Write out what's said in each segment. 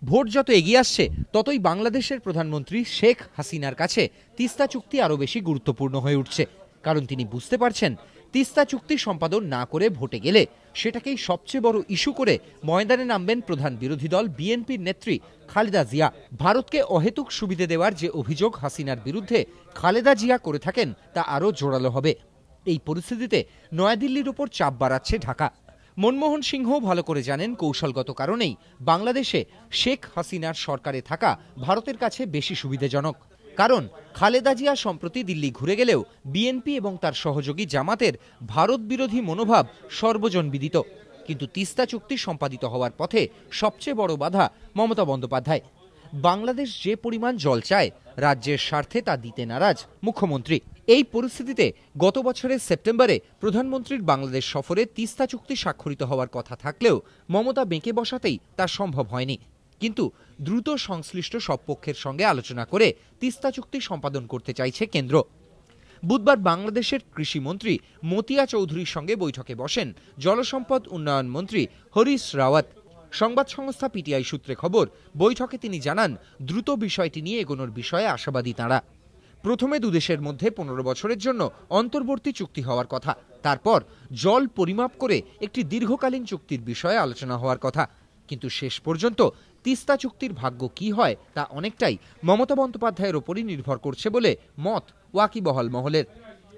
Vote যত এগিয়ে আসছে ততই বাংলাদেশের প্রধানমন্ত্রী শেখ হাসিনার কাছে তিস্তা চুক্তি আরও বেশি গুরুত্বপূর্ণ হয়ে উঠছে। কারণ তিনি বুঝতে পারছেন, তিস্তা চুক্তি সম্পাদন না করে ভোটে গেলে সেটাকেই সবচেয়ে বড় ইস্যু করে ময়দানে নামবেন প্রধান বিরোধী দল বিএনপির নেত্রী খালেদা জিয়া। ভারতকে অহেতুক সুবিধে দেওয়ার যে অভিযোগ হাসিনার বিরুদ্ধে খালেদা জিয়া করে থাকেন তা আরও জোরালো হবে। এই পরিস্থিতিতে নয়াদিল্লির উপর চাপ বাড়াচ্ছে ঢাকা। মনমোহন সিংহ ভালো করে জানেন, কৌশলগত কারণেই বাংলাদেশে শেখ হাসিনার সরকারে থাকা ভারতের কাছে বেশি সুবিধাজনক। কারণ খালেদা জিয়া সম্প্রতি দিল্লি ঘুরে গেলেও বিএনপি এবং তার সহযোগী জামাতের ভারত বিরোধী মনোভাব সর্বজনবিদিত। কিন্তু তিস্তা চুক্তি সম্পাদিত হওয়ার পথে সবচেয়ে বড় বাধা মমতা বন্দ্যোপাধ্যায়। বাংলাদেশ যে পরিমাণ জল চায়, রাজ্যের স্বার্থে তা দিতে নারাজ মুখ্যমন্ত্রী। এই পরিস্থিতিতে গত বছরের সেপ্টেম্বরে প্রধানমন্ত্রীর বাংলাদেশ সফরে তিস্তা চুক্তি স্বাক্ষরিত হওয়ার কথা থাকলেও মমতা বেঁকে বসাতেই তা সম্ভব হয়নি। কিন্তু দ্রুত সংশ্লিষ্ট সব পক্ষের সঙ্গে আলোচনা করে তিস্তা চুক্তি সম্পাদন করতে চাইছে কেন্দ্র। বুধবার বাংলাদেশের কৃষিমন্ত্রী মতিয়া চৌধুরীর সঙ্গে বৈঠকে বসেন জলসম্পদ উন্নয়ন মন্ত্রী হরিশ রাওয়াত। সংবাদ সংস্থা পিটিআই সূত্রে খবর, বৈঠকে তিনি জানান, দ্রুত বিষয়টি নিয়ে এগোনোর বিষয়ে আশাবাদী তাঁরা। প্রথমে দুদেশের মধ্যে 15 বছরের জন্য অন্তর্বর্তী চুক্তি হওয়ার কথা, তারপর জল পরিমাপ করে একটি দীর্ঘকালীন চুক্তির বিষয়ে আলোচনা হওয়ার কথা। কিন্তু শেষ পর্যন্ত তিস্তা চুক্তির ভাগ্য কি হয় তা অনেকটাই মমতা বন্দ্যোপাধ্যায়ের ওপরই নির্ভর করছে বলে মত ওয়াকিবহাল মহলের।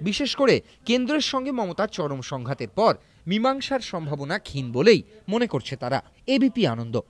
বিশেষ করে কেন্দ্রের সঙ্গে মমতার চরম সংঘাতের পর মীমাংসার সম্ভাবনা ক্ষীণ বলেই মনে করছে তারা। এবিপি আনন্দ।